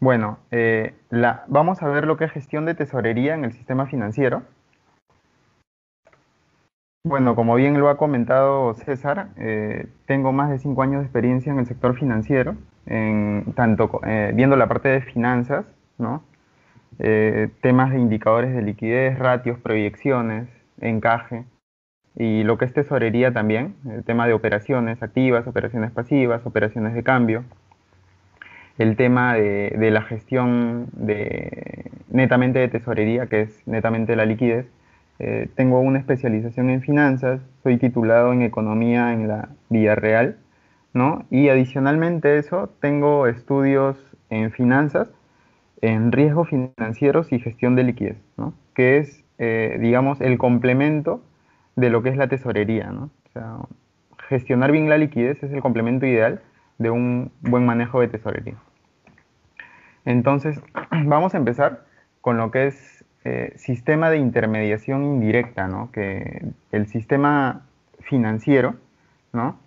Bueno, vamos a ver lo que es gestión de tesorería en el sistema financiero. Bueno, como bien lo ha comentado César, tengo más de 5 años de experiencia en el sector financiero, viendo la parte de finanzas, ¿no? Temas de indicadores de liquidez, ratios, proyecciones, encaje, y lo que es tesorería también, el tema de operaciones activas, operaciones pasivas, operaciones de cambio, el tema de la gestión netamente de tesorería, que es netamente la liquidez. Tengo una especialización en finanzas, soy titulado en economía en la Villarreal, ¿no? Y adicionalmente a eso, tengo estudios en finanzas, en riesgos financieros y gestión de liquidez, ¿no? Que es, digamos, el complemento de lo que es la tesorería, ¿no? O sea, gestionar bien la liquidez es el complemento ideal de un buen manejo de tesorería. Entonces, vamos a empezar con lo que es sistema de intermediación indirecta, ¿no? Que el sistema financiero, ¿no?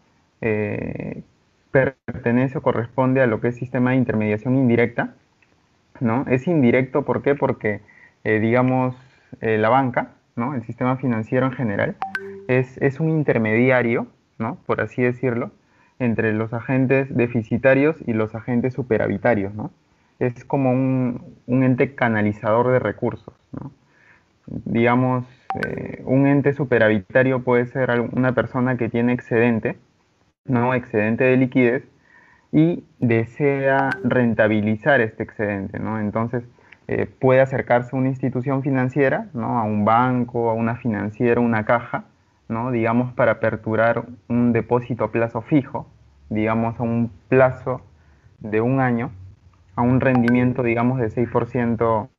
Eh, pertenece o corresponde a lo que es sistema de intermediación indirecta, ¿no? Es indirecto, ¿por qué? Porque, digamos, la banca, ¿no? El sistema financiero en general, es un intermediario, ¿no? Por así decirlo, entre los agentes deficitarios y los agentes superavitarios, ¿no? Es como un ente canalizador de recursos, ¿no? Digamos, un ente superavitario puede ser una persona que tiene excedente, ¿no? Excedente de liquidez y desea rentabilizar este excedente, ¿no? Entonces, puede acercarse a una institución financiera, ¿no? A un banco, a una financiera, una caja, ¿no? Digamos, para aperturar un depósito a plazo fijo, digamos, a un plazo de un año, a un rendimiento, digamos, de 6%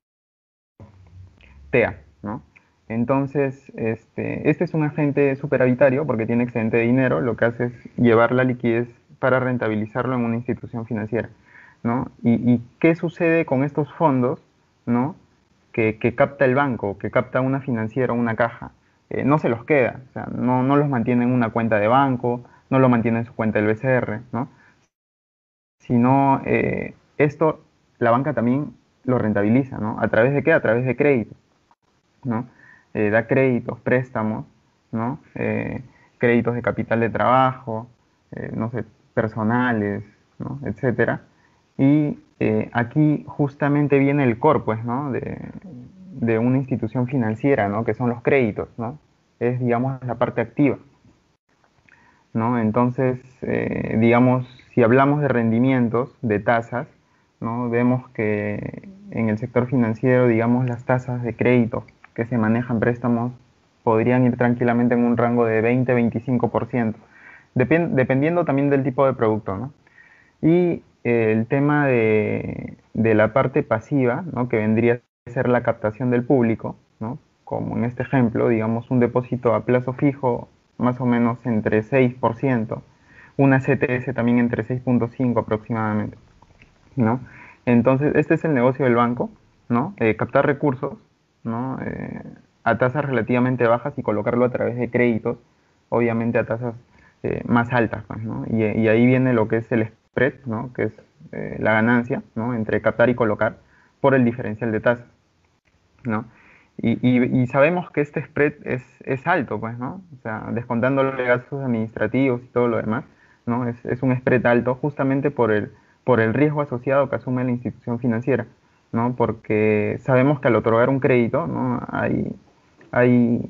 TEA, ¿no? Entonces, este es un agente superavitario porque tiene excedente de dinero, lo que hace es llevar la liquidez para rentabilizarlo en una institución financiera, ¿no? ¿Y qué sucede con estos fondos, ¿no? Que capta el banco, que capta una financiera o una caja? No se los queda, o sea, no los mantiene en una cuenta de banco, no lo mantiene en su cuenta del BCR, ¿no? Sino esto la banca también lo rentabiliza, ¿no? ¿A través de qué? A través de crédito, ¿no? Da créditos, préstamos, ¿no? Créditos de capital de trabajo, no sé, personales, ¿no? Etcétera. Y aquí justamente viene el core, pues, ¿no? De una institución financiera, ¿no? Que son los créditos, ¿no? Es, digamos, la parte activa, ¿no? Entonces, digamos, si hablamos de rendimientos, de tasas, ¿no? Vemos que en el sector financiero, digamos, las tasas de crédito que se manejan préstamos podrían ir tranquilamente en un rango de 20-25%, dependiendo también del tipo de producto, ¿no? Y el tema de la parte pasiva, ¿no? Que vendría a ser la captación del público, ¿no? Como en este ejemplo, digamos, un depósito a plazo fijo más o menos entre 6%, una CTS también entre 6,5 aproximadamente, ¿no? Entonces, este es el negocio del banco, ¿no? Captar recursos, ¿no? A tasas relativamente bajas y colocarlo a través de créditos, obviamente a tasas más altas, pues, ¿no? Y ahí viene lo que es el spread, ¿no? Que es la ganancia, ¿no? Entre captar y colocar por el diferencial de tasas, ¿no? Y sabemos que este spread es alto, pues, ¿no? O sea, descontándole gastos administrativos y todo lo demás, ¿no? Es un spread alto justamente por el riesgo asociado que asume la institución financiera, ¿no? Porque sabemos que al otorgar un crédito, ¿no? Hay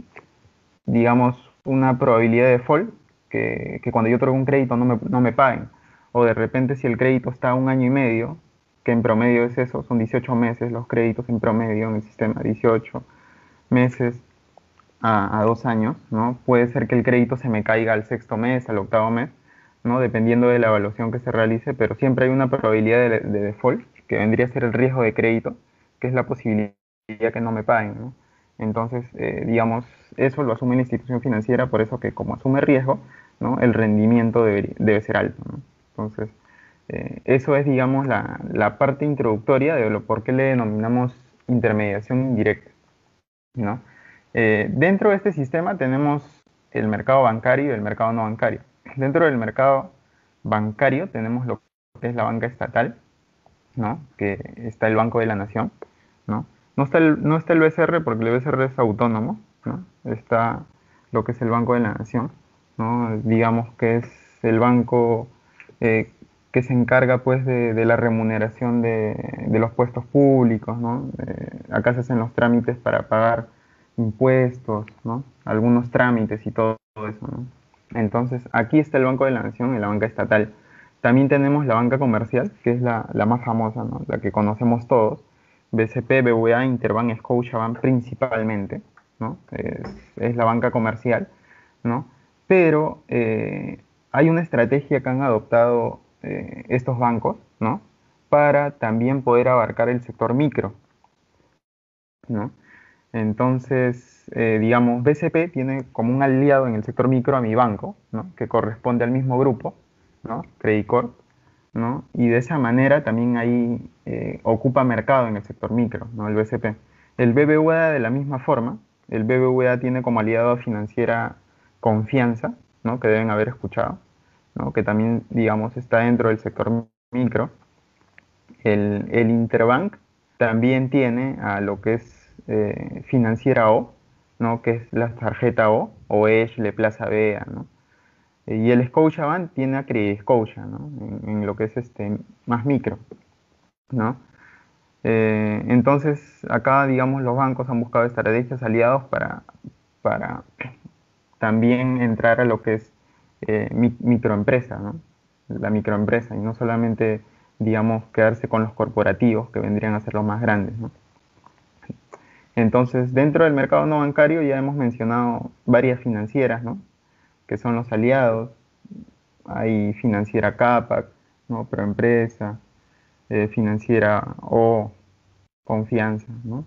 digamos, una probabilidad de default que cuando yo otorgo un crédito no me paguen. O de repente si el crédito está a un año y medio, que en promedio es eso, son 18 meses los créditos en promedio en el sistema, 18 meses a 2 años, ¿no? Puede ser que el crédito se me caiga al sexto mes, al octavo mes, ¿no? Dependiendo de la evaluación que se realice, pero siempre hay una probabilidad de default, que vendría a ser el riesgo de crédito, que es la posibilidad que no me paguen, ¿no? Entonces, digamos, eso lo asume la institución financiera, por eso que como asume riesgo, ¿no? El rendimiento debe ser alto, ¿no? Entonces, eso es, digamos, la parte introductoria de lo por qué le denominamos intermediación indirecta, ¿no? Dentro de este sistema tenemos el mercado bancario y el mercado no bancario. Dentro del mercado bancario tenemos lo que es la banca estatal, ¿no? Que está el Banco de la Nación, ¿no? No está el BCR porque el BCR es autónomo, ¿no? Está lo que es el Banco de la Nación, ¿no? Digamos que es el banco eh, que se encarga pues de la remuneración de los puestos públicos, ¿no? Acá se hacen los trámites para pagar impuestos, ¿no? Algunos trámites y todo eso, ¿no? Entonces, aquí está el Banco de la Nación y la banca estatal. También tenemos la banca comercial, que es la más famosa, ¿no? La que conocemos todos. BCP, BBVA, Interbank, Scotiabank principalmente, ¿no? Es la banca comercial, ¿no? Pero hay una estrategia que han adoptado estos bancos, ¿no? Para también poder abarcar el sector micro, ¿no? Entonces, digamos, BCP tiene como un aliado en el sector micro a mi banco, ¿no? Que corresponde al mismo grupo, ¿no? Credit Corp, ¿no? Y de esa manera también ahí ocupa mercado en el sector micro, ¿no? El BCP. El BBVA de la misma forma, el BBVA tiene como aliado financiera Confianza, ¿no? Que deben haber escuchado, ¿no? Que también, digamos, está dentro del sector micro. El Interbank también tiene a lo que es Financiera O, ¿no? Que es la tarjeta o ESH, Plaza Vea, ¿no? Y el Scotiabank tiene a Credit Scotia, ¿no? En lo que es más micro, ¿no? Entonces, acá, digamos, los bancos han buscado estrategias aliados para también entrar a lo que es microempresa, ¿no? La microempresa, y no solamente, digamos, quedarse con los corporativos, que vendrían a ser los más grandes, ¿no? Entonces, dentro del mercado no bancario ya hemos mencionado varias financieras, ¿no? Que son los aliados. Hay financiera Capac, ¿no? Proempresa, financiera O, Confianza, ¿no?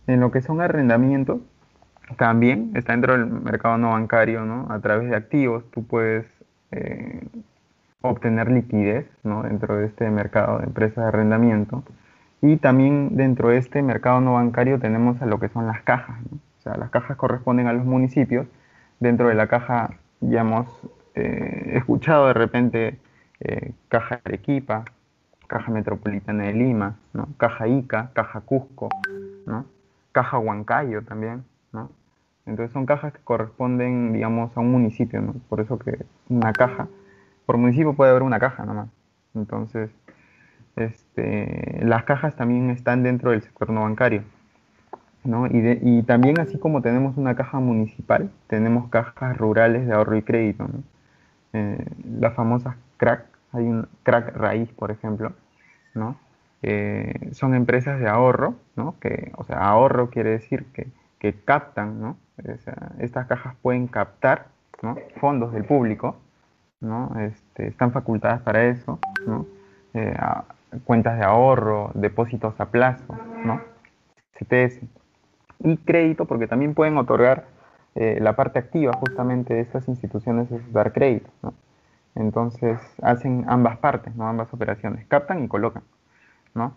En lo que son arrendamientos, también está dentro del mercado no bancario, ¿no? A través de activos tú puedes eh, obtener liquidez, ¿no? Dentro de este mercado de empresas de arrendamiento. Y también dentro de este mercado no bancario tenemos a lo que son las cajas, ¿no? O sea, las cajas corresponden a los municipios. Dentro de la caja ya hemos escuchado de repente Caja Arequipa, Caja Metropolitana de Lima, ¿no? Caja Ica, Caja Cusco, ¿no? Caja Huancayo también, ¿no? Entonces son cajas que corresponden, digamos, a un municipio, ¿no? Por eso que una caja, por municipio puede haber una caja nomás. Entonces, las cajas también están dentro del sector no bancario, ¿no? Y también así como tenemos una caja municipal, tenemos cajas rurales de ahorro y crédito, ¿no? Las famosas crack, hay un crack raíz, por ejemplo, ¿no? Son empresas de ahorro, ¿no? Que, o sea, ahorro quiere decir que captan, ¿no? O sea, estas cajas pueden captar, ¿no? Fondos del público, ¿no? Están facultadas para eso, ¿no? Cuentas de ahorro, depósitos a plazo, ¿no? CTS. Y crédito, porque también pueden otorgar la parte activa justamente de estas instituciones es dar crédito, ¿no? Entonces hacen ambas partes, ¿no? Ambas operaciones, captan y colocan, ¿no?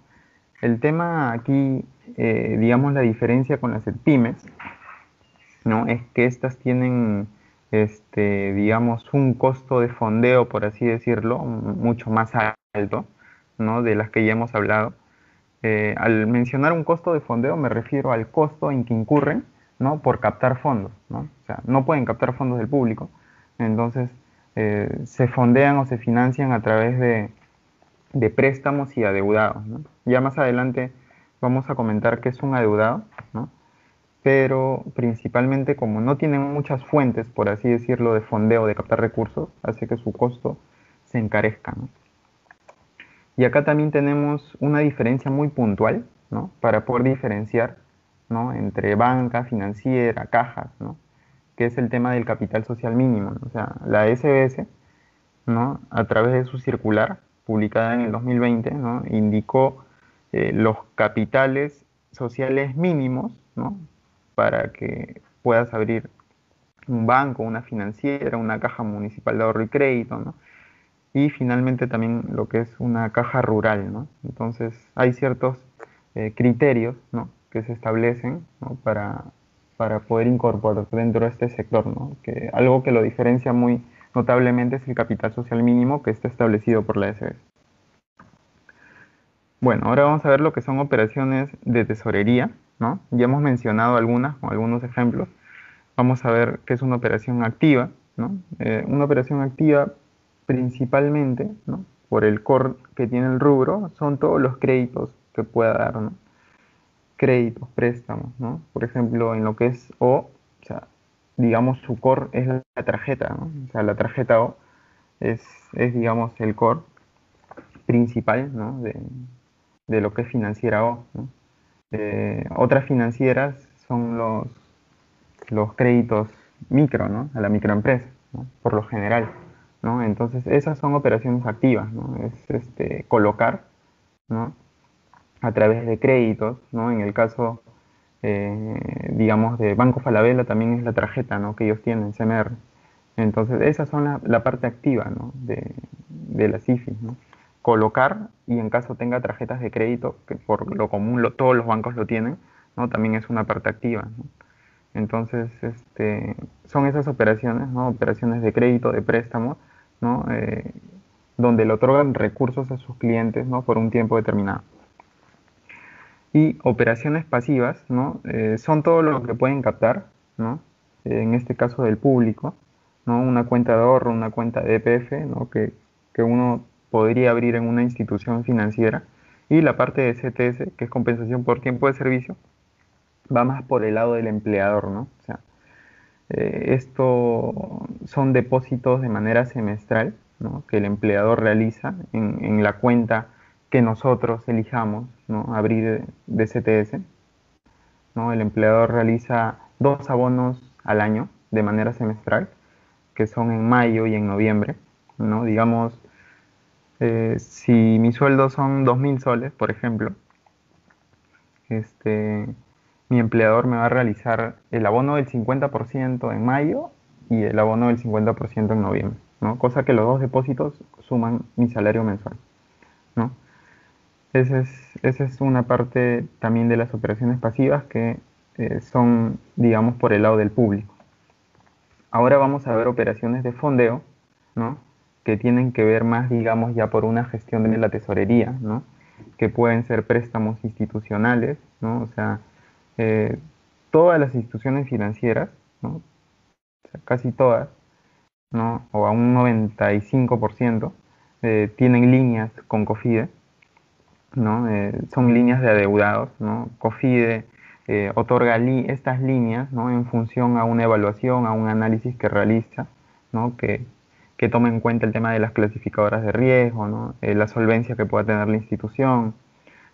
El tema aquí, digamos, la diferencia con las pymes, ¿no? Es que estas tienen, digamos, un costo de fondeo, por así decirlo, mucho más alto, ¿no? De las que ya hemos hablado. Al mencionar un costo de fondeo me refiero al costo en que incurren, ¿no? Por captar fondos, ¿no? O sea, no pueden captar fondos del público, entonces se fondean o se financian a través de préstamos y adeudados, ¿no? Ya más adelante vamos a comentar qué es un adeudado, ¿no? Pero principalmente como no tienen muchas fuentes, por así decirlo, de fondeo, de captar recursos, hace que su costo se encarezca, ¿no? Y acá también tenemos una diferencia muy puntual, ¿no? Para poder diferenciar, ¿no? Entre banca, financiera, cajas, ¿no? Que es el tema del capital social mínimo, ¿no? O sea, la SBS, ¿no? A través de su circular, publicada en el 2020, ¿no? Indicó los capitales sociales mínimos, ¿no? Para que puedas abrir un banco, una financiera, una caja municipal de ahorro y crédito, ¿no? Y finalmente también lo que es una caja rural, ¿no? Entonces hay ciertos criterios, ¿no? Que se establecen, ¿no? Para poder incorporar dentro de este sector, ¿no? Que algo que lo diferencia muy notablemente es el capital social mínimo que está establecido por la SBS. Bueno, ahora vamos a ver lo que son operaciones de tesorería, ¿no? Ya hemos mencionado algunas, con algunos ejemplos. Vamos a ver qué es una operación activa, ¿no? Una operación activa principalmente, ¿no? Por el core que tiene el rubro, son todos los créditos que pueda dar, ¿no? Créditos, préstamos, ¿no? Por ejemplo, en lo que es o sea, digamos su core es la tarjeta, ¿no? O sea, la tarjeta O es, es digamos, el core principal, ¿no? De lo que es financiera O, ¿no? Otras financieras son los créditos micro, ¿no? A la microempresa, ¿no? Por lo general, ¿no? Entonces, esas son operaciones activas, ¿no? Es colocar, ¿no? A través de créditos, ¿no? En el caso, digamos, de Banco Falabella también es la tarjeta, ¿no? Que ellos tienen, CMR. Entonces, esas son la parte activa, ¿no? De las IFIs, ¿no? Colocar y en caso tenga tarjetas de crédito, que por lo común todos los bancos lo tienen, ¿no? También es una parte activa, ¿no? Entonces, son esas operaciones, ¿no? Operaciones de crédito, de préstamo, ¿no? Donde le otorgan recursos a sus clientes, ¿no? Por un tiempo determinado. Y operaciones pasivas, ¿no? Son todo lo que pueden captar, ¿no? En este caso del público, ¿no? Una cuenta de ahorro, una cuenta de EPF, ¿no? Que uno podría abrir en una institución financiera. Y la parte de CTS, que es compensación por tiempo de servicio, va más por el lado del empleador, ¿no? O sea, esto son depósitos de manera semestral, ¿no? Que el empleador realiza en la cuenta que nosotros elijamos, ¿no? Abrir de CTS, ¿no? El empleador realiza 2 abonos al año de manera semestral, que son en mayo y en noviembre, ¿no? Digamos, si mi sueldo son 2.000 soles, por ejemplo, este, mi empleador me va a realizar el abono del 50% en mayo y el abono del 50% en noviembre, ¿no? Cosa que los dos depósitos suman mi salario mensual, ¿no? Esa es una parte también de las operaciones pasivas que son, digamos, por el lado del público. Ahora vamos a ver operaciones de fondeo, ¿no? Que tienen que ver más, digamos, ya por una gestión de la tesorería, ¿no? Que pueden ser préstamos institucionales, ¿no? O sea, eh, todas las instituciones financieras, ¿no? O sea, casi todas, ¿no? O a un 95%, tienen líneas con COFIDE, ¿no? Son líneas de adeudados, ¿no? COFIDE otorga estas líneas, ¿no? En función a una evaluación, a un análisis que realiza, ¿no? Que toma en cuenta el tema de las clasificadoras de riesgo, ¿no? La solvencia que pueda tener la institución,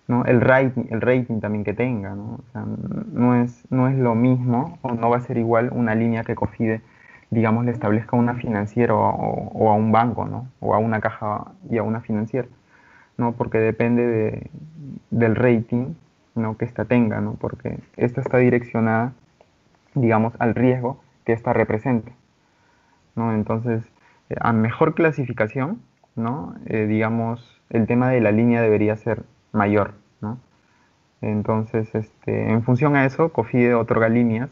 ¿no? El rating también que tenga, ¿no? O sea, no es lo mismo o no va a ser igual una línea que COFIDE, digamos, le establezca a una financiera o a un banco, ¿no? O a una caja y a una financiera, ¿no? Porque depende del rating, ¿no? Que ésta tenga, ¿no? Porque esta está direccionada, digamos, al riesgo que ésta representa, ¿no? Entonces, a mejor clasificación, ¿no? Digamos, el tema de la línea debería ser mayor, ¿no? Entonces, en función a eso, COFIDE otorga líneas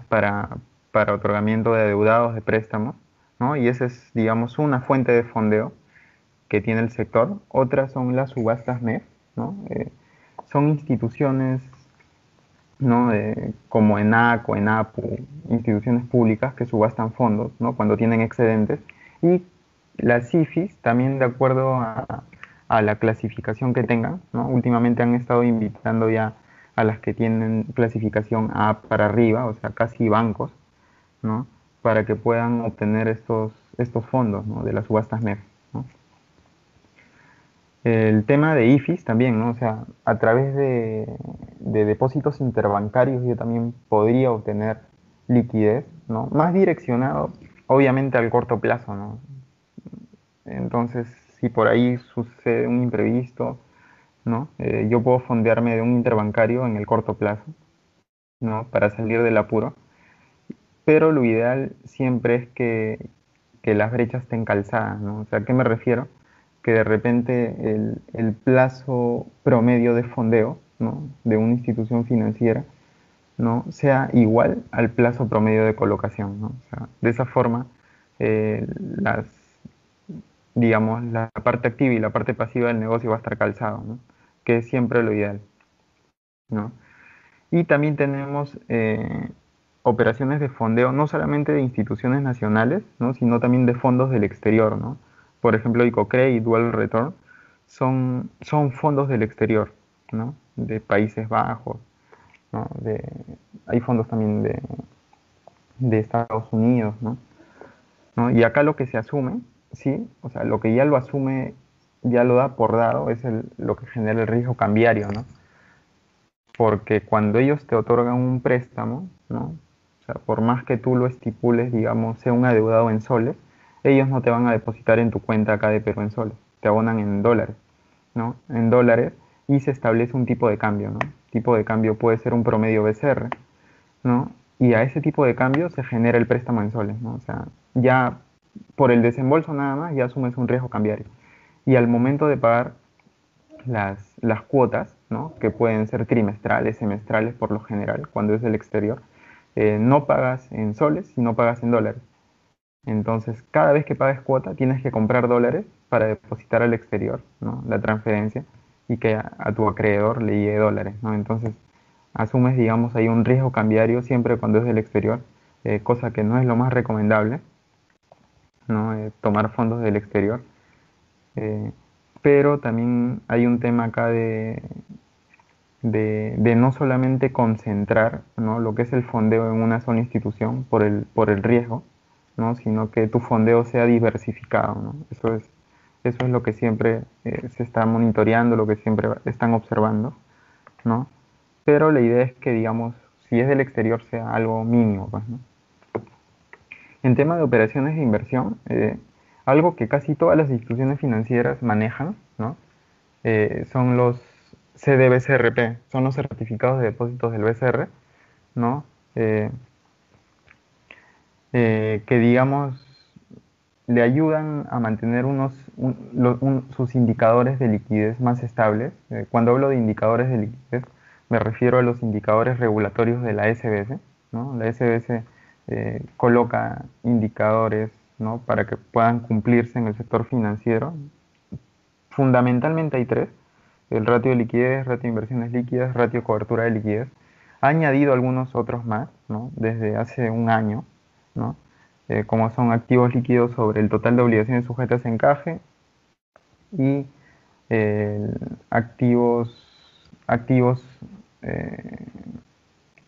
para otorgamiento de adeudados de préstamos, ¿no? Y esa es, digamos, una fuente de fondeo que tiene el sector. Otras son las subastas MEF, ¿no? Son instituciones, ¿no? Como ENAC o ENAPU, instituciones públicas que subastan fondos, ¿no? Cuando tienen excedentes. Y las IFIs, también de acuerdo a la clasificación que tengan, ¿no? Últimamente han estado invitando ya a las que tienen clasificación A para arriba, o sea, casi bancos, ¿no? Para que puedan obtener estos fondos, ¿no? De las subastas MEF, ¿no? El tema de IFIs también, ¿no? O sea, a través de depósitos interbancarios yo también podría obtener liquidez, ¿no? Más direccionado, obviamente, al corto plazo, ¿no? Entonces, si por ahí sucede un imprevisto, ¿no? Yo puedo fondearme de un interbancario en el corto plazo, ¿no? Para salir del apuro, pero lo ideal siempre es que las brechas estén calzadas, ¿no? O sea, ¿a qué me refiero? Que de repente el plazo promedio de fondeo, ¿no? De una institución financiera, ¿no? Sea igual al plazo promedio de colocación, ¿no? O sea, de esa forma, las, digamos, la parte activa y la parte pasiva del negocio va a estar calzado, ¿no? Que es siempre lo ideal, ¿no? Y también tenemos operaciones de fondeo, no solamente de instituciones nacionales, ¿no? Sino también de fondos del exterior, ¿no? Por ejemplo, ICOCRE y Dual Return son fondos del exterior, ¿no? De Países Bajos, ¿no? Hay fondos también de Estados Unidos, ¿no? ¿No? Y acá lo que se asume, sí, o sea, lo que ya lo asume, ya lo da por dado, es lo que genera el riesgo cambiario, ¿no? Porque cuando ellos te otorgan un préstamo, ¿no? O sea, por más que tú lo estipules, digamos, sea un adeudado en soles, ellos no te van a depositar en tu cuenta acá de Perú en soles, te abonan en dólares, ¿no? En dólares y se establece un tipo de cambio, ¿no? Tipo de cambio puede ser un promedio BCR, ¿no? Y a ese tipo de cambio se genera el préstamo en soles, ¿no? O sea, ya por el desembolso nada más ya asumes un riesgo cambiario. Y al momento de pagar las cuotas, ¿no? Que pueden ser trimestrales, semestrales por lo general, cuando es del exterior, no pagas en soles, sino pagas en dólares. Entonces, cada vez que pagues cuota, tienes que comprar dólares para depositar al exterior, ¿no? La transferencia y que a tu acreedor le llegue dólares, ¿no? Entonces, asumes, digamos, ahí un riesgo cambiario siempre cuando es del exterior, cosa que no es lo más recomendable, ¿no? Tomar fondos del exterior. Eh, pero también hay un tema acá de no solamente concentrar, ¿no? Lo que es el fondeo en una sola institución por el riesgo, ¿no? Sino que tu fondeo sea diversificado, ¿no? Eso es lo que siempre se está monitoreando, lo que siempre están observando, ¿no? Pero la idea es que, digamos, si es del exterior sea algo mínimo, pues, ¿no? En tema de operaciones de inversión, algo que casi todas las instituciones financieras manejan, ¿no? Son los CDBCRP, son los certificados de depósitos del BCR, ¿no? Eh, que digamos le ayudan a mantener sus indicadores de liquidez más estables. Cuando hablo de indicadores de liquidez, me refiero a los indicadores regulatorios de la SBS, ¿no? La SBS coloca indicadores, ¿no? Para que puedan cumplirse en el sector financiero. Fundamentalmente hay tres: el ratio de liquidez, ratio de inversiones líquidas, ratio de cobertura de liquidez. Ha añadido algunos otros más, ¿no? Desde hace un año, ¿no? Como son activos líquidos sobre el total de obligaciones sujetas a encaje y eh, activos, eh,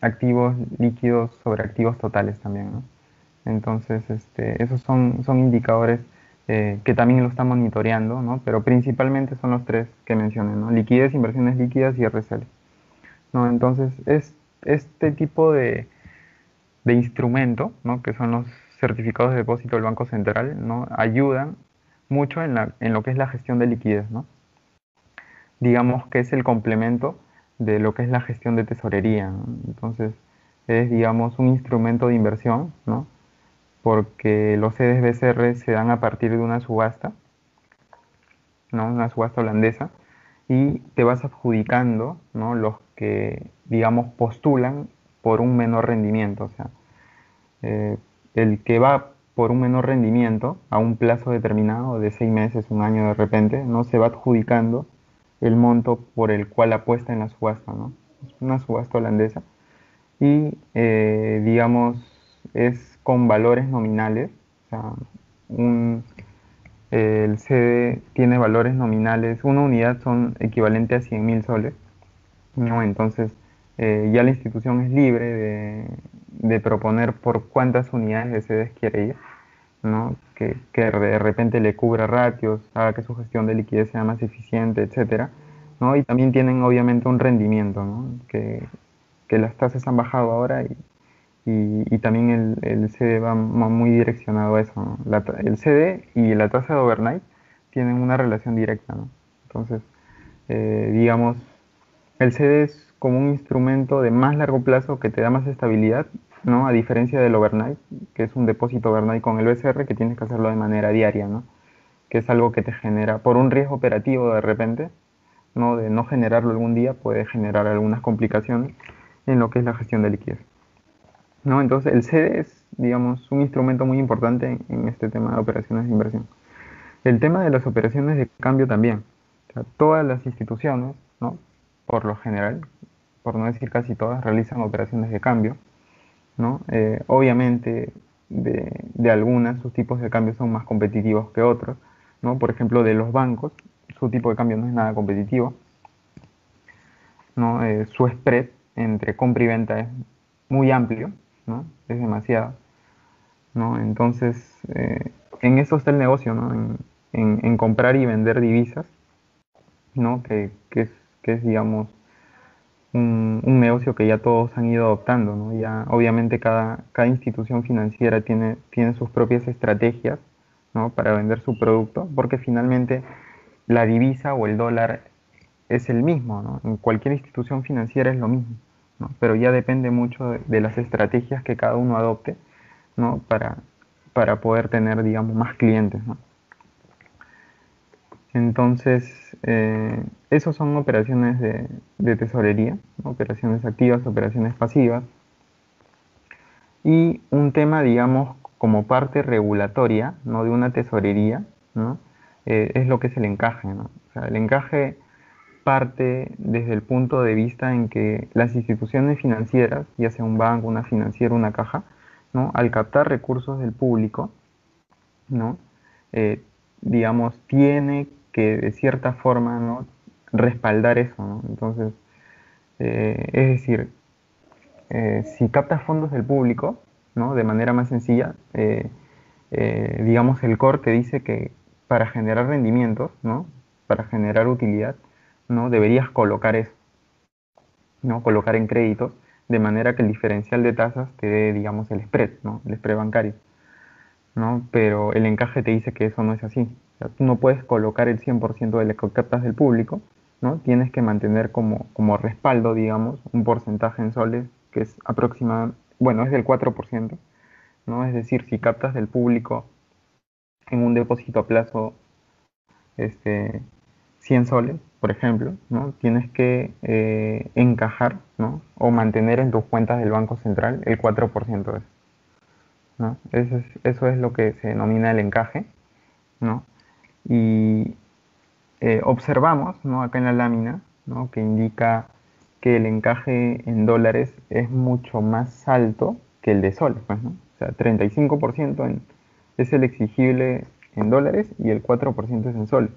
activos líquidos sobre activos totales también, ¿no? Entonces, esos son indicadores que también lo están monitoreando, ¿no? Pero principalmente son los tres que mencioné, ¿no? Liquidez, inversiones líquidas y RSL, ¿no? Entonces, este tipo de instrumento, ¿no? Que son los certificados de depósito del Banco Central, ¿no? Ayudan mucho en lo que es la gestión de liquidez, ¿no? Digamos que es el complemento de lo que es la gestión de tesorería, ¿no? Entonces, es, digamos, un instrumento de inversión, ¿no? Porque los CDs BCR se dan a partir de una subasta, ¿no? Una subasta holandesa, y te vas adjudicando, ¿no? Los que, digamos, postulan por un menor rendimiento. O sea, eh, el que va por un menor rendimiento a un plazo determinado de 6 meses, un año de repente, no se va adjudicando el monto por el cual apuesta en la subasta, ¿no? Es una subasta holandesa y, digamos, es con valores nominales. O sea, un, el CD tiene valores nominales, una unidad son equivalente a 100.000 soles, ¿no? Entonces, ya la institución es libre de proponer por cuántas unidades de CDs quiere ir, ¿no? Que de repente le cubra ratios, haga que su gestión de liquidez sea más eficiente, etcétera, ¿no? Y también tienen obviamente un rendimiento, ¿no? Que las tasas han bajado ahora y también el CD va muy direccionado a eso, ¿no? El CD y la tasa de overnight tienen una relación directa, ¿no? Entonces, digamos, el CD es como un instrumento de más largo plazo que te da más estabilidad, ¿no? A diferencia del overnight, que es un depósito overnight con el BCR que tienes que hacerlo de manera diaria, ¿no? Que es algo que te genera, por un riesgo operativo de repente, ¿no? De no generarlo algún día, puede generar algunas complicaciones en lo que es la gestión de liquidez, ¿no? Entonces el CD es, digamos, un instrumento muy importante en este tema de operaciones de inversión. El tema de las operaciones de cambio también. O sea, todas las instituciones, ¿no? Por lo general, por no decir casi todas, realizan operaciones de cambio, ¿no? Obviamente, de algunas, sus tipos de cambio son más competitivos que otros, ¿no? Por ejemplo, de los bancos, su tipo de cambio no es nada competitivo, ¿no? Su spread entre compra y venta es muy amplio, ¿no? Es demasiado, ¿no? Entonces, en eso está el negocio, ¿no? En comprar y vender divisas, ¿no? Que es, digamos, un negocio que ya todos han ido adoptando, ¿no? Ya obviamente cada institución financiera tiene sus propias estrategias, ¿no? Para vender su producto, porque finalmente la divisa o el dólar es el mismo, ¿no? En cualquier institución financiera es lo mismo, ¿no? Pero ya depende mucho de las estrategias que cada uno adopte, ¿no? Para poder tener, digamos, más clientes, ¿no? Entonces, esos son operaciones de tesorería, ¿no? Operaciones activas, operaciones pasivas. Y un tema, digamos, como parte regulatoria, ¿no? De una tesorería, ¿no? Es lo que es el encaje, ¿no? O sea, el encaje parte desde el punto de vista en que las instituciones financieras, ya sea un banco, una financiera, una caja, ¿no? Al captar recursos del público, ¿no? Eh, digamos, tiene que de cierta forma, ¿no? Respaldar eso, ¿no? Entonces, es decir, si captas fondos del público, ¿no? De manera más sencilla, digamos, el core te dice que para generar rendimientos, ¿no? Para generar utilidad, ¿no? Deberías colocar eso, ¿no? Colocar en créditos, de manera que el diferencial de tasas te dé, digamos, el spread, ¿no? El spread bancario, ¿no? Pero el encaje te dice que eso no es así. O sea, tú no puedes colocar el 100% de lo que captas del público, ¿no? Tienes que mantener como respaldo, digamos, un porcentaje en soles que es aproximadamente, bueno, es del 4%, ¿no? Es decir, si captas del público en un depósito a plazo, este, 100 soles, por ejemplo, ¿no? Tienes que encajar, ¿no? O mantener en tus cuentas del Banco Central el 4% de eso, ¿no? Eso es lo que se denomina el encaje, ¿no? Y observamos, ¿no? Acá en la lámina, ¿no? Que indica que el encaje en dólares es mucho más alto que el de soles, pues, ¿no? O sea, 35% es el exigible en dólares y el 4% es en soles,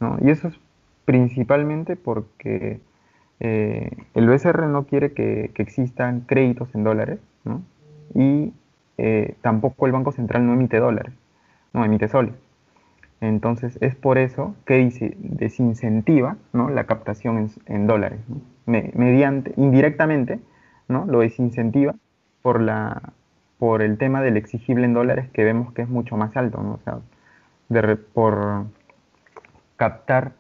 ¿no? Y eso es principalmente porque el BCR no quiere que existan créditos en dólares, ¿no? Y tampoco el Banco Central no emite dólares, no emite soles. Entonces es por eso que dice, desincentiva, ¿no? La captación en dólares, ¿no? Mediante, indirectamente, ¿no? Lo desincentiva por por el tema del exigible en dólares que vemos que es mucho más alto, ¿no? O sea, por captar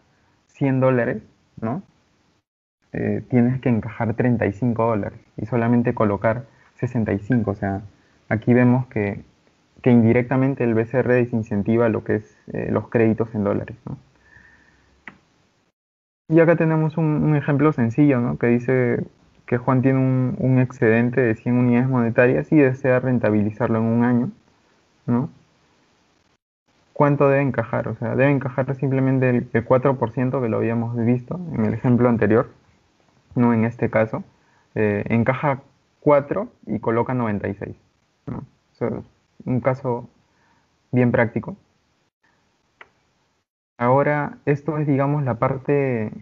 100 dólares, ¿no? Tienes que encajar 35 dólares y solamente colocar 65. O sea, aquí vemos que indirectamente el BCR desincentiva lo que es los créditos en dólares, ¿no? Y acá tenemos un ejemplo sencillo, ¿no? Que dice que Juan tiene un excedente de 100 unidades monetarias y desea rentabilizarlo en un año, ¿no? ¿Cuánto debe encajar? O sea, debe encajar simplemente el 4% que lo habíamos visto en el ejemplo anterior, no en este caso. Encaja 4 y coloca 96, ¿no? Eso es un caso bien práctico. Ahora, esto es, digamos, la parte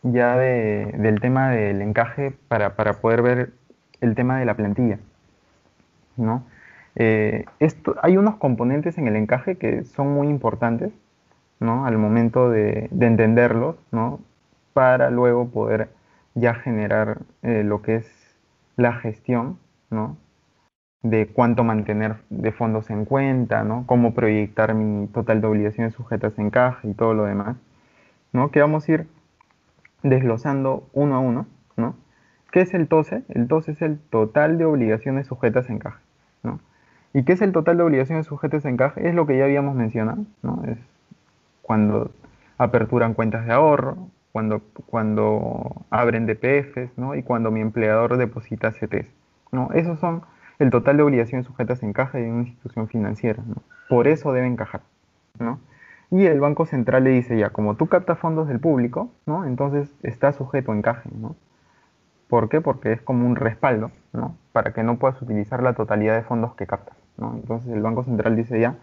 ya del tema del encaje para poder ver el tema de la plantilla, ¿no? Hay unos componentes en el encaje que son muy importantes, ¿no? Al momento de entenderlos, ¿no? Para luego poder ya generar lo que es la gestión, ¿no? De cuánto mantener de fondos en cuenta, ¿no? Cómo proyectar mi total de obligaciones sujetas en caja y todo lo demás, ¿no? Que vamos a ir desglosando uno a uno, ¿no? ¿Qué es el TOSE? El TOSE es el total de obligaciones sujetas en caja, ¿no? ¿Y qué es el total de obligaciones sujetas en caja? Es lo que ya habíamos mencionado, ¿no? Es cuando aperturan cuentas de ahorro, cuando abren DPFs, ¿no? Y cuando mi empleador deposita CTs, ¿no? el total de obligaciones sujetas encaja en una institución financiera, ¿no? Por eso debe encajar, ¿no? Y el Banco Central le dice ya, como tú captas fondos del público, ¿no? Entonces está sujeto a encaje, ¿no? ¿Por qué? Porque es como un respaldo, ¿no? Para que no puedas utilizar la totalidad de fondos que captas, ¿no? Entonces el Banco Central dice ya,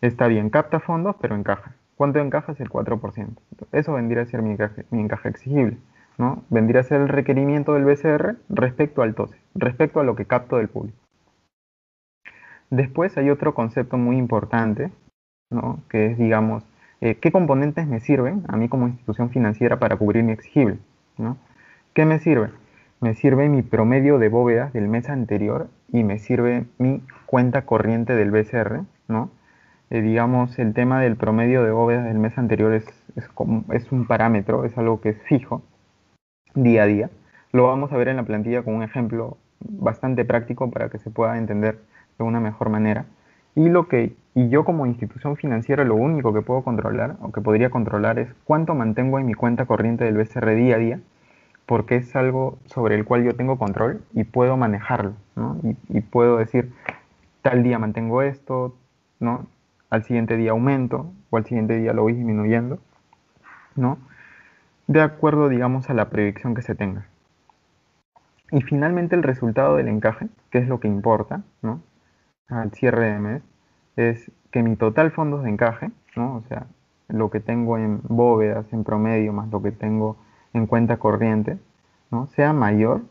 está bien, capta fondos, pero encaja. ¿Cuánto encaja? Es el 4%. Eso vendría a ser mi encaje exigible, ¿no? Vendría a ser el requerimiento del BCR respecto al TOSE, respecto a lo que capto del público. Después hay otro concepto muy importante, ¿no? Que es, digamos, ¿qué componentes me sirven a mí como institución financiera para cubrir mi exigible, ¿no? ¿Qué me sirve? Me sirve mi promedio de bóvedas del mes anterior y me sirve mi cuenta corriente del BCR, ¿no? Digamos, el tema del promedio de bóvedas del mes anterior es un parámetro, es algo que es fijo día a día. Lo vamos a ver en la plantilla con un ejemplo bastante práctico para que se pueda entender de una mejor manera. Y yo como institución financiera lo único que puedo controlar o que podría controlar es cuánto mantengo en mi cuenta corriente del BCR día a día, porque es algo sobre el cual yo tengo control y puedo manejarlo, ¿no? Y puedo decir, tal día mantengo esto, ¿no? Al siguiente día aumento o al siguiente día lo voy disminuyendo, ¿no? De acuerdo, digamos, a la predicción que se tenga. Y finalmente el resultado del encaje, que es lo que importa, ¿no? Al cierre de mes, es que mi total fondos de encaje, ¿no? O sea, lo que tengo en bóvedas en promedio más lo que tengo en cuenta corriente, ¿no? Sea mayor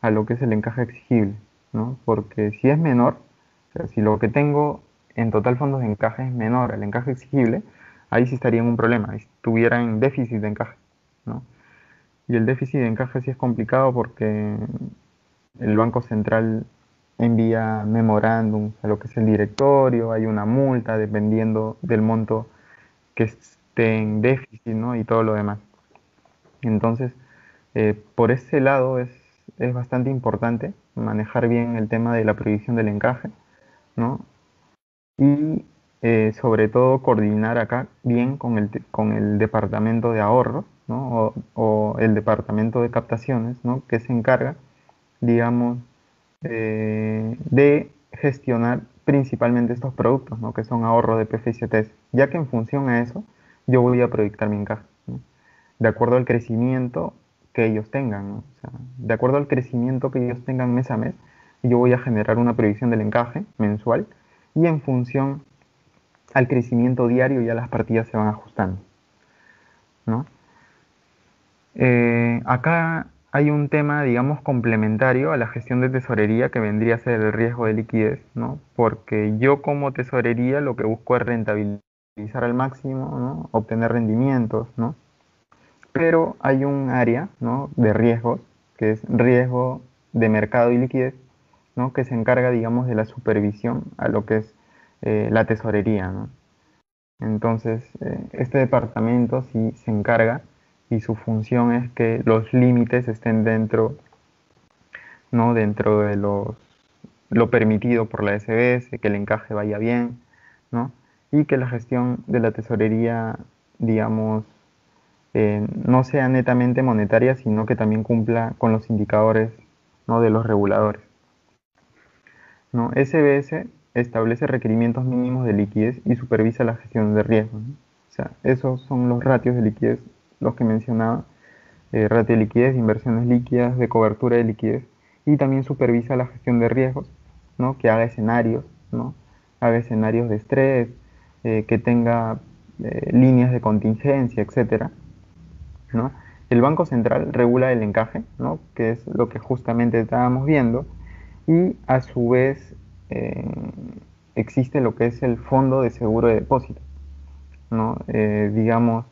a lo que es el encaje exigible, ¿no? Porque si es menor, o sea, si lo que tengo en total fondos de encaje es menor al encaje exigible, ahí sí estaría en un problema, estuviera en déficit de encaje, ¿no? Y el déficit de encaje sí es complicado porque el Banco Central envía memorándums a lo que es el directorio, hay una multa dependiendo del monto que esté en déficit, ¿no? Y todo lo demás. Entonces, por ese lado es bastante importante manejar bien el tema de la previsión del encaje, ¿no? Y sobre todo coordinar acá bien con el departamento de ahorro, ¿no? O el departamento de captaciones, ¿no? Que se encarga, digamos, de gestionar principalmente estos productos, ¿no? Que son ahorro de PF y CETES, ya que en función a eso yo voy a proyectar mi encaje, ¿no? De acuerdo al crecimiento que ellos tengan, ¿no? O sea, de acuerdo al crecimiento que ellos tengan mes a mes, yo voy a generar una previsión del encaje mensual y en función al crecimiento diario ya las partidas se van ajustando, ¿no? Acá hay un tema, digamos, complementario a la gestión de tesorería que vendría a ser el riesgo de liquidez, ¿no? Porque yo como tesorería lo que busco es rentabilizar al máximo, ¿no? Obtener rendimientos, ¿no? Pero hay un área, ¿no? De riesgos, que es riesgo de mercado y liquidez, ¿no? Que se encarga, digamos, de la supervisión a lo que es la tesorería, ¿no? Entonces, este departamento sí se encarga y su función es que los límites estén dentro, ¿no? Dentro de lo permitido por la SBS, que el encaje vaya bien, ¿no? Y que la gestión de la tesorería, digamos, no sea netamente monetaria, sino que también cumpla con los indicadores, ¿no? De los reguladores, ¿no? SBS establece requerimientos mínimos de liquidez y supervisa la gestión de riesgos, ¿no? O sea, esos son los ratios de liquidez, los que mencionaba, ratio de liquidez, inversiones líquidas, de cobertura de liquidez, y también supervisa la gestión de riesgos, ¿no? Que haga escenarios, ¿no? Haga escenarios de estrés, que tenga líneas de contingencia, etcétera, ¿no? El Banco Central regula el encaje, ¿no? Que es lo que justamente estábamos viendo, y a su vez eh, existe lo que es el Fondo de Seguro de Depósito, ¿no? Digamos,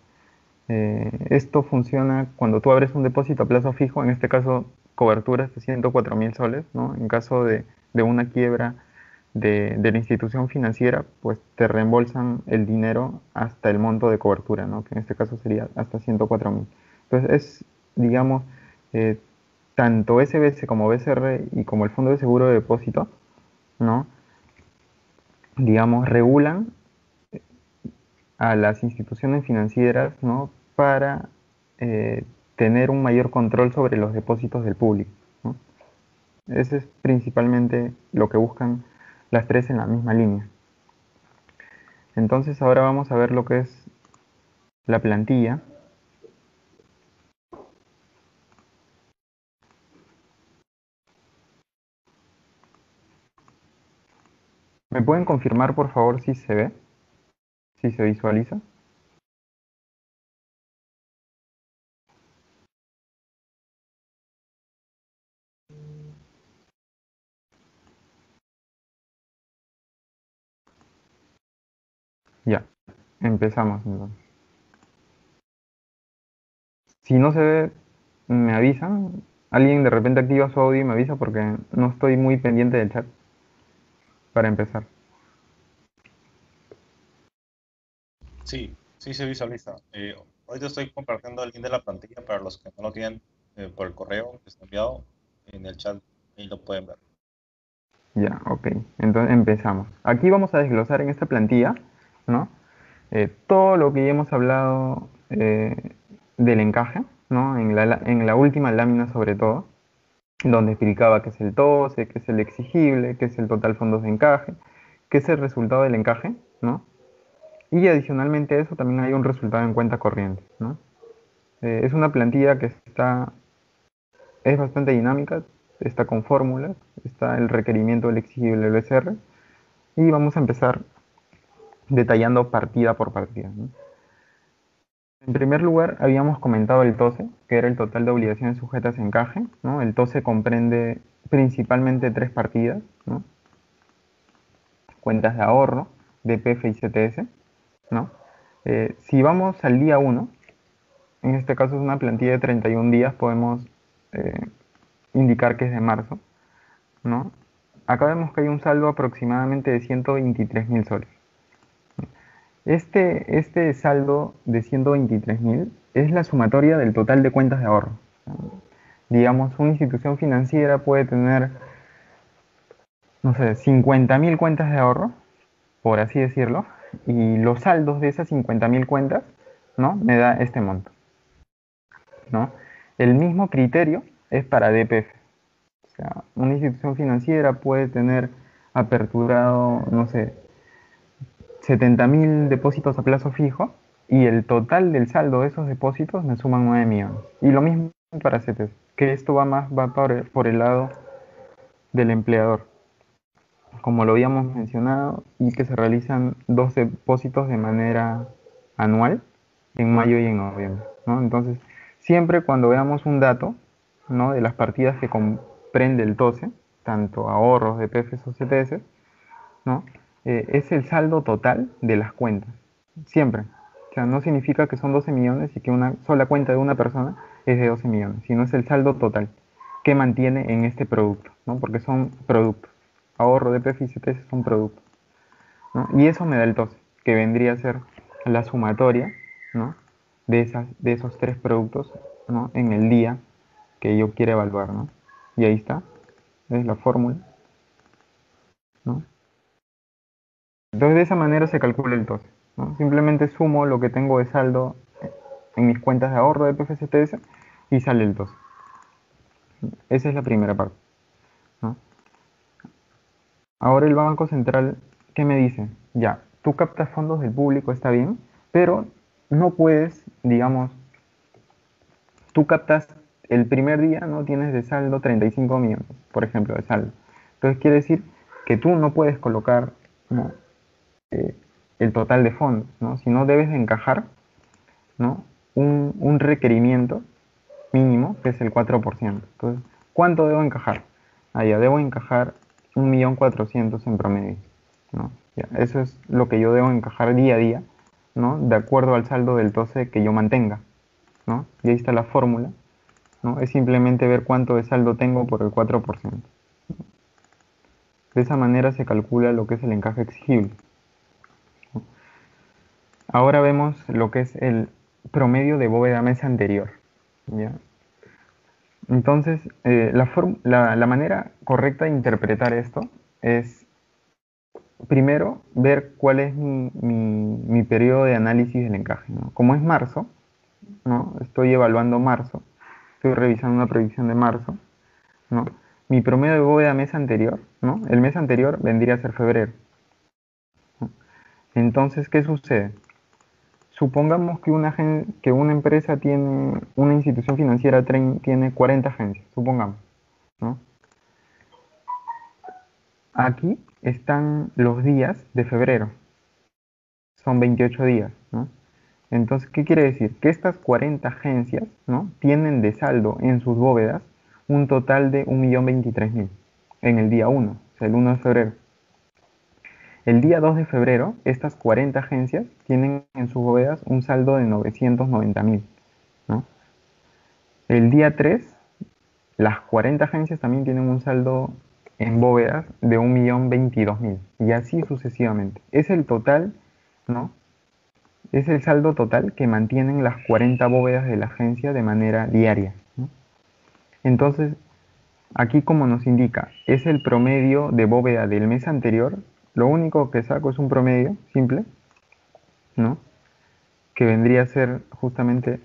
esto funciona cuando tú abres un depósito a plazo fijo, en este caso coberturas de 104.000 soles, ¿no? En caso de una quiebra de la institución financiera, pues te reembolsan el dinero hasta el monto de cobertura, ¿no? Que en este caso sería hasta 104.000. Entonces es, digamos, eh, tanto SBS como BCR y como el Fondo de Seguro de Depósito, ¿no? Digamos, regulan a las instituciones financieras, ¿no? Para tener un mayor control sobre los depósitos del público, ¿no? Ese es principalmente lo que buscan las tres en la misma línea. Entonces ahora vamos a ver lo que es la plantilla. ¿Me pueden confirmar por favor si se ve, si se visualiza? Ya, empezamos entonces. Si no se ve, me avisan. Alguien de repente activa su audio y me avisa porque no estoy muy pendiente del chat para empezar. Sí, sí se visualiza. Ahorita estoy compartiendo el link de la plantilla para los que no lo tienen por el correo que está enviado en el chat y lo pueden ver. Ya, ok. Entonces empezamos. Aquí vamos a desglosar en esta plantilla, ¿no? Todo lo que ya hemos hablado del encaje, ¿no? En la última lámina sobre todo, donde explicaba qué es el TOSE, qué es el exigible, qué es el total fondos de encaje, qué es el resultado del encaje, ¿no? Y adicionalmente a eso también hay un resultado en cuenta corriente, ¿no? Es una plantilla que es bastante dinámica, está con fórmulas, está el requerimiento del exigible del BCR, y vamos a empezar detallando partida por partida, ¿no? En primer lugar, habíamos comentado el TOSE, que era el total de obligaciones sujetas a encaje, ¿no? El TOSE comprende principalmente tres partidas, ¿no? Cuentas de ahorro, DPF y CTS, ¿no? Si vamos al día uno, en este caso es una plantilla de 31 días, podemos eh, indicar que es de marzo, ¿no? Acá vemos que hay un saldo aproximadamente de 123.000 soles. Este saldo de 123.000 es la sumatoria del total de cuentas de ahorro. Digamos, una institución financiera puede tener, no sé, 50.000 cuentas de ahorro, por así decirlo, y los saldos de esas 50.000 cuentas, ¿no? Me da este monto, ¿no? El mismo criterio es para DPF. O sea, una institución financiera puede tener aperturado, no sé, 70.000 depósitos a plazo fijo y el total del saldo de esos depósitos me suman 9 millones. Y lo mismo para CETES, que esto va por el lado del empleador, como lo habíamos mencionado, y que se realizan dos depósitos de manera anual, en mayo y en noviembre, ¿no? Entonces, siempre cuando veamos un dato, ¿no? De las partidas que comprende el TOSE, tanto ahorros, DPFs o CTS, ¿no? Es el saldo total de las cuentas, siempre. O sea, no significa que son 12 millones y que una sola cuenta de una persona es de 12 millones, sino es el saldo total que mantiene en este producto, ¿no? Porque son productos. Ahorro, DPF y CTS son productos, ¿no? Y eso me da el TOSE, que vendría a ser la sumatoria, ¿no? De esos tres productos, ¿no? En el día que yo quiera evaluar, ¿no? Y ahí está, es la fórmula, ¿no? Entonces de esa manera se calcula el TOSE, ¿no? Simplemente sumo lo que tengo de saldo en mis cuentas de ahorro de PFCTS y sale el TOSE. Esa es la primera parte, ¿no? Ahora el Banco Central, ¿qué me dice? Ya, tú captas fondos del público, está bien, pero no puedes, digamos, tú captas el primer día, no tienes de saldo 35 millones, por ejemplo, de saldo. Entonces quiere decir que tú no puedes colocar, ¿no? eh, el total de fondos, ¿no? Sino debes de encajar, ¿no? Un requerimiento mínimo que es el 4%. Entonces, ¿cuánto debo encajar? Ya debo encajar 1.400.000 en promedio, ¿no? Ya, eso es lo que yo debo encajar día a día, ¿no? De acuerdo al saldo del TOSE que yo mantenga, ¿no? Y ahí está la fórmula, ¿no? Es simplemente ver cuánto de saldo tengo por el 4%. De esa manera se calcula lo que es el encaje exigible. Ahora vemos lo que es el promedio de bóveda mes anterior, ¿ya? Entonces, la manera correcta de interpretar esto es, primero, ver cuál es mi periodo de análisis del encaje, ¿no? Como es marzo, ¿no? Estoy evaluando marzo, estoy revisando una predicción de marzo, ¿no? mi promedio de bóveda mes anterior, ¿no? El mes anterior vendría a ser febrero. ¿No? Entonces, ¿qué sucede? Supongamos que que una empresa tiene, una institución financiera tiene 40 agencias, supongamos, ¿no? Aquí están los días de febrero, son 28 días, ¿no? Entonces, ¿qué quiere decir? Que estas 40 agencias, ¿no? Tienen de saldo en sus bóvedas un total de 1.023.000 en el día 1, o sea, el 1 de febrero. El día 2 de febrero, estas 40 agencias tienen en sus bóvedas un saldo de 990.000, ¿no? El día 3, las 40 agencias también tienen un saldo en bóvedas de 1.022.000 y así sucesivamente. Es el total, ¿no? Es el saldo total que mantienen las 40 bóvedas de la agencia de manera diaria, ¿no? Entonces, aquí como nos indica, es el promedio de bóveda del mes anterior, lo único que saco es un promedio simple, ¿no? Que vendría a ser justamente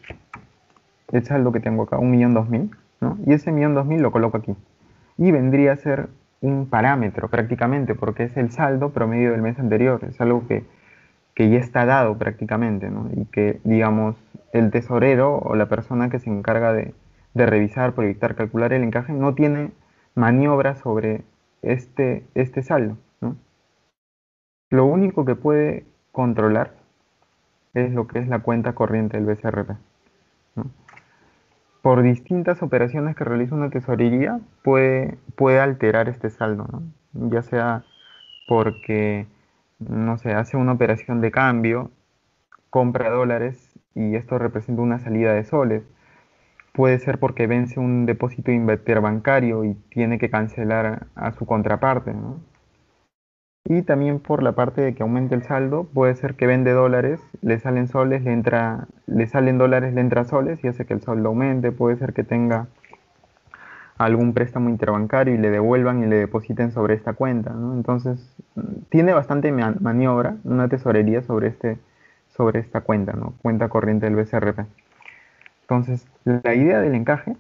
el saldo que tengo acá, 1.002.000, ¿no? Y ese 1.002.000 lo coloco aquí. Y vendría a ser un parámetro prácticamente, porque es el saldo promedio del mes anterior, es algo que ya está dado prácticamente, ¿no? Y que, digamos, el tesorero o la persona que se encarga de revisar, proyectar, calcular el encaje, no tiene maniobra sobre este saldo, ¿no? Lo único que puede controlar es lo que es la cuenta corriente del BCRP, ¿no? Por distintas operaciones que realiza una tesorería, puede alterar este saldo, ¿no? Ya sea porque, no sé, hace una operación de cambio, compra dólares y esto representa una salida de soles. Puede ser porque vence un depósito interbancario y tiene que cancelar a su contraparte, ¿no? Y también por la parte de que aumente el saldo, puede ser que vende dólares, le salen soles, le salen dólares, le entra soles y hace que el saldo aumente. Puede ser que tenga algún préstamo interbancario y le devuelvan y le depositen sobre esta cuenta, ¿no? Entonces, tiene bastante maniobra una tesorería sobre esta cuenta, ¿no? Cuenta corriente del BCRP. Entonces, la idea del encaje,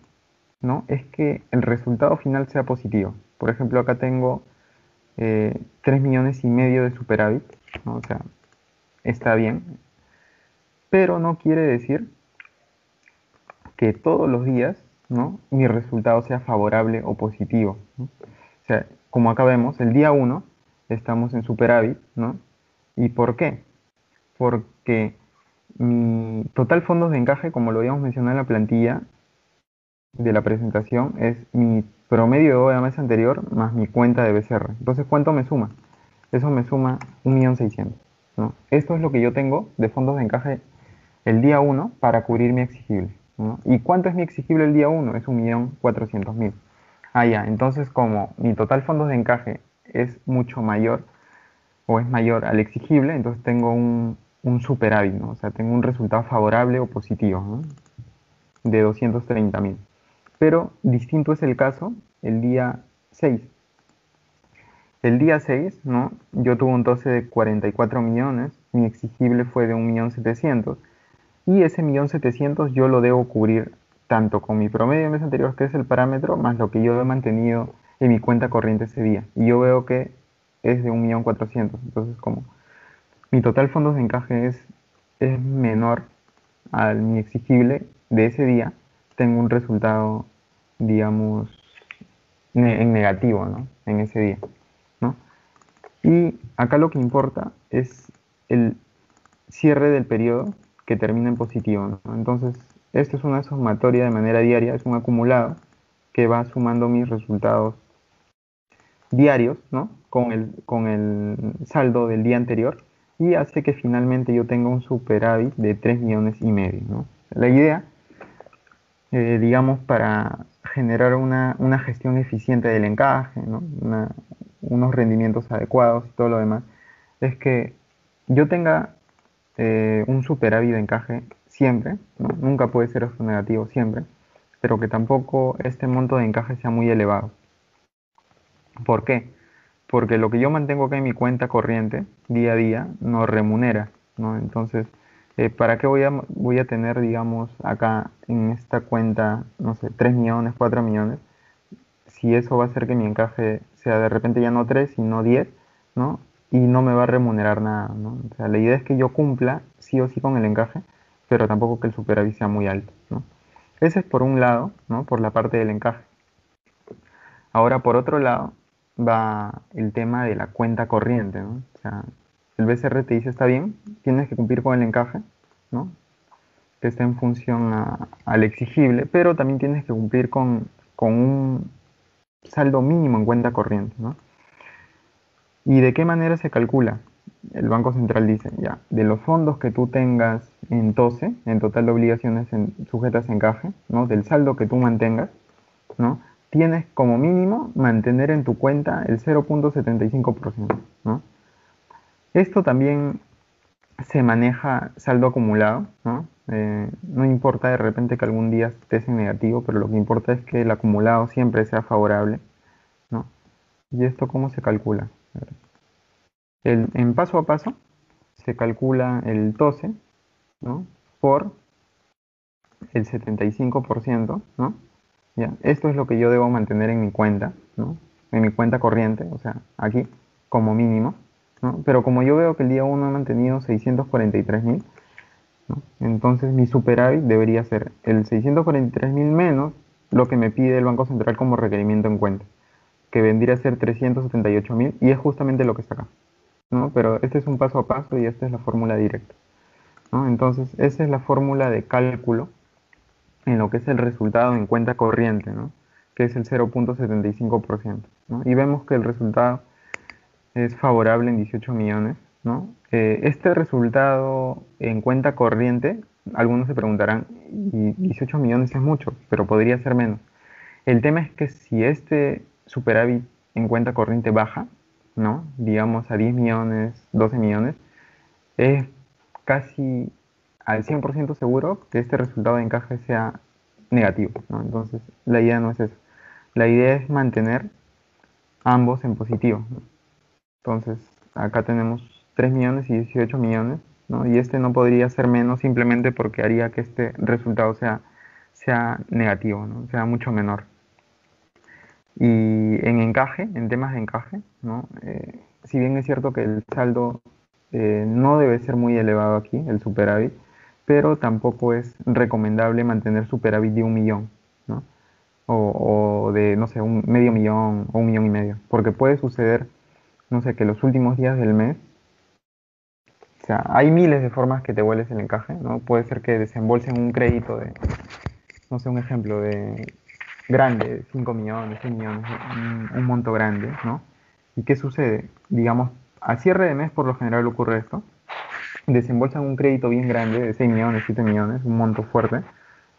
¿no? Es que el resultado final sea positivo. Por ejemplo, acá tengo 3.500.000 de superávit, ¿no? O sea, está bien, pero no quiere decir que todos los días, ¿no? Mi resultado sea favorable o positivo, ¿no? O sea, como acá vemos, el día 1 estamos en superávit, ¿no? ¿Y por qué? Porque mi total fondos de encaje, como lo habíamos mencionado en la plantilla de la presentación, es mi promedio de bóveda mes anterior más mi cuenta de BCR. Entonces, ¿cuánto me suma? Eso me suma 1.600.000, ¿no? Esto es lo que yo tengo de fondos de encaje el día 1 para cubrir mi exigible, ¿no? ¿Y cuánto es mi exigible el día 1? Es 1.400.000. Ah, ya, entonces como mi total fondos de encaje es mucho mayor o es mayor al exigible, entonces tengo un superávit, ¿no? O sea, tengo un resultado favorable o positivo, ¿no? De 230.000. Pero distinto es el caso el día 6. El día 6, ¿no? Yo tuve un toce de 44 millones, mi exigible fue de 1.700.000 y ese 1.700.000 yo lo debo cubrir tanto con mi promedio del mes anterior, que es el parámetro, más lo que yo he mantenido en mi cuenta corriente ese día. Y yo veo que es de 1.400.000. Entonces, como mi total fondos de encaje es menor a mi exigible de ese día, tengo un resultado, digamos, en negativo, ¿no? En ese día, ¿no? Y acá lo que importa es el cierre del periodo que termina en positivo, ¿no? Entonces, esto es una sumatoria de manera diaria, es un acumulado que va sumando mis resultados diarios, ¿no? Con el saldo del día anterior y hace que finalmente yo tenga un superávit de 3.500.000, ¿no? La idea, digamos, para generar una gestión eficiente del encaje, ¿no? Unos rendimientos adecuados y todo lo demás, es que yo tenga un superávit de encaje siempre, ¿no? Nunca puede ser esto negativo siempre, pero que tampoco este monto de encaje sea muy elevado. ¿Por qué? Porque lo que yo mantengo acá en mi cuenta corriente día a día no remunera, ¿no? Entonces, ¿para qué voy a tener, digamos, acá en esta cuenta, no sé, 3 millones, 4 millones, si eso va a hacer que mi encaje sea de repente ya no 3 sino 10, ¿no? Y no me va a remunerar nada, ¿no? O sea, la idea es que yo cumpla sí o sí con el encaje, pero tampoco que el superávit sea muy alto, ¿no? Ese es por un lado, ¿no? Por la parte del encaje. Ahora, por otro lado, va el tema de la cuenta corriente, ¿no? O sea, el BCR te dice, está bien, tienes que cumplir con el encaje, ¿no? Que está en función al exigible, pero también tienes que cumplir con un saldo mínimo en cuenta corriente, ¿no? ¿Y de qué manera se calcula? El Banco Central dice, ya, de los fondos que tú tengas en TOSE, en total de obligaciones sujetas a encaje, ¿no? Del saldo que tú mantengas, ¿no? Tienes como mínimo mantener en tu cuenta el 0,75%, ¿no? Esto también se maneja saldo acumulado, ¿no? No importa de repente que algún día estés en negativo, pero lo que importa es que el acumulado siempre sea favorable, ¿no? ¿Y esto cómo se calcula? En paso a paso se calcula el TOSE, ¿no? Por el 75%, ¿no? Ya, esto es lo que yo debo mantener en mi cuenta, ¿no? En mi cuenta corriente, o sea, aquí, como mínimo, ¿no? Pero como yo veo que el día uno he mantenido 643.000, ¿no? Entonces mi superávit debería ser el 643.000 menos lo que me pide el Banco Central como requerimiento en cuenta, que vendría a ser 378.000 y es justamente lo que está acá, ¿no? Pero este es un paso a paso y esta es la fórmula directa, ¿no? Entonces esa es la fórmula de cálculo en lo que es el resultado en cuenta corriente, ¿no? Que es el 0,75%, ¿no? Y vemos que el resultado es favorable en 18 millones, ¿no? Este resultado en cuenta corriente, algunos se preguntarán, y 18 millones es mucho, pero podría ser menos. El tema es que si este superávit en cuenta corriente baja, ¿no? Digamos a 10 millones, 12 millones, es casi al 100% seguro que este resultado de encaje sea negativo, ¿no? Entonces, la idea no es eso. La idea es mantener ambos en positivo, ¿no? Entonces, acá tenemos 3 millones y 18 millones, ¿no? Y este no podría ser menos simplemente porque haría que este resultado sea negativo, ¿no? Sea mucho menor. Y en encaje, en temas de encaje, ¿no? Si bien es cierto que el saldo no debe ser muy elevado aquí, el superávit, pero tampoco es recomendable mantener superávit de 1 millón, ¿no? O de, no sé, un medio millón o 1,5 millones, porque puede suceder, no sé, que los últimos días del mes, o sea, hay miles de formas que te vuelves el encaje, ¿no? Puede ser que desembolsen un crédito de, no sé, un ejemplo de grande, 5 millones, 6 millones, un monto grande, ¿no? ¿Y qué sucede? Digamos, a cierre de mes por lo general ocurre esto, desembolsan un crédito bien grande de 6 millones, 7 millones, un monto fuerte,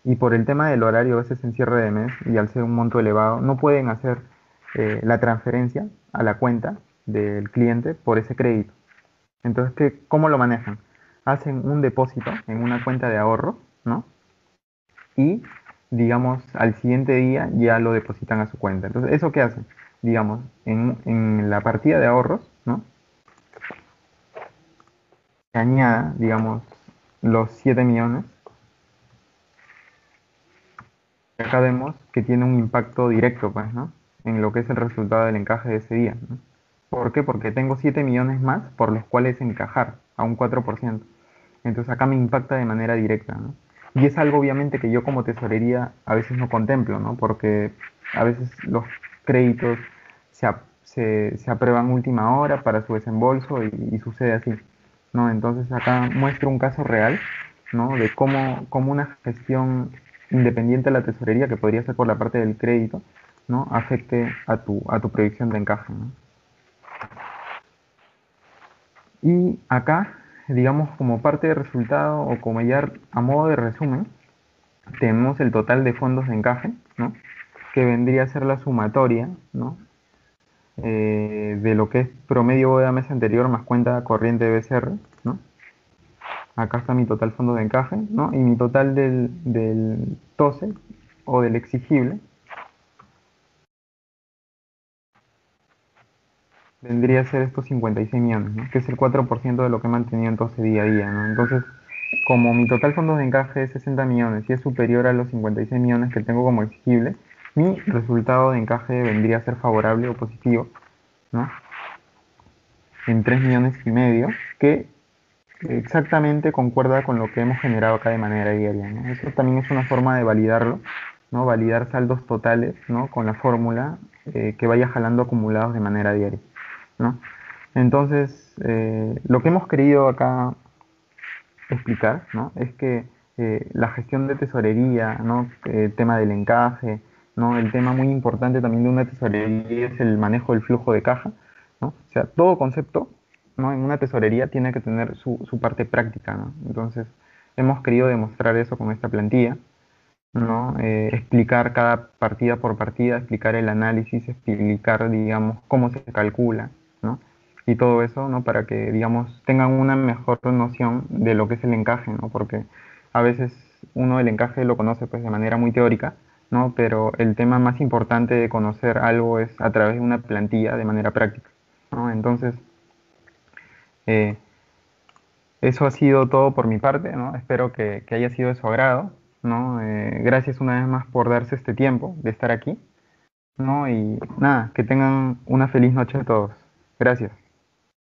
y por el tema del horario a veces en cierre de mes y al ser un monto elevado, no pueden hacer la transferencia a la cuenta del cliente por ese crédito. Entonces, ¿cómo lo manejan? Hacen un depósito en una cuenta de ahorro, ¿no? Y, digamos, al siguiente día ya lo depositan a su cuenta. Entonces, ¿eso qué hacen? Digamos, en la partida de ahorros, ¿no? Se añada, digamos, los 7 millones. Acá vemos que tiene un impacto directo, pues, ¿no? En lo que es el resultado del encaje de ese día, ¿no? ¿Por qué? Porque tengo 7 millones más por los cuales encajar a un 4%. Entonces acá me impacta de manera directa, ¿no? Y es algo obviamente que yo como tesorería a veces no contemplo, ¿no? Porque a veces los créditos se aprueban última hora para su desembolso y sucede así, ¿no? Entonces acá muestro un caso real, ¿no? De cómo una gestión independiente de la tesorería, que podría ser por la parte del crédito, ¿no? Afecte a tu proyección de encaje, ¿no? Y acá, digamos, como parte de resultado o como ya a modo de resumen, tenemos el total de fondos de encaje, ¿no? Que vendría a ser la sumatoria, ¿no? De lo que es promedio de la mes anterior más cuenta corriente de BCR, ¿no? Acá está mi total fondo de encaje, ¿no? Y mi total del TOSE o del exigible vendría a ser estos 56 millones, ¿no? Que es el 4% de lo que he mantenido entonces día a día, ¿no? Entonces, como mi total fondos de encaje es 60 millones y es superior a los 56 millones que tengo como exigible, mi resultado de encaje vendría a ser favorable o positivo, ¿no? En 3,5 millones, que exactamente concuerda con lo que hemos generado acá de manera diaria, ¿no? Eso también es una forma de validarlo, ¿no? Validar saldos totales, ¿no? Con la fórmula que vaya jalando acumulados de manera diaria, ¿no? Entonces, lo que hemos querido acá explicar, ¿no? Es que la gestión de tesorería, ¿no? El tema del encaje, ¿no? El tema muy importante también de una tesorería es el manejo del flujo de caja, ¿no? O sea, todo concepto, ¿no? En una tesorería tiene que tener su parte práctica, ¿no? Entonces, hemos querido demostrar eso con esta plantilla, ¿no? Explicar cada partida por partida, explicar el análisis, explicar, digamos, cómo se calcula, ¿no? Y todo eso, ¿no? Para que, digamos, tengan una mejor noción de lo que es el encaje, ¿no? Porque a veces uno el encaje lo conoce pues de manera muy teórica, ¿no? Pero el tema más importante de conocer algo es a través de una plantilla de manera práctica, ¿no? Entonces, eh, eso ha sido todo por mi parte, ¿no? Espero que haya sido de su agrado, ¿no? Gracias una vez más por darse este tiempo de estar aquí, ¿no? Y nada, que tengan una feliz noche a todos. Gracias.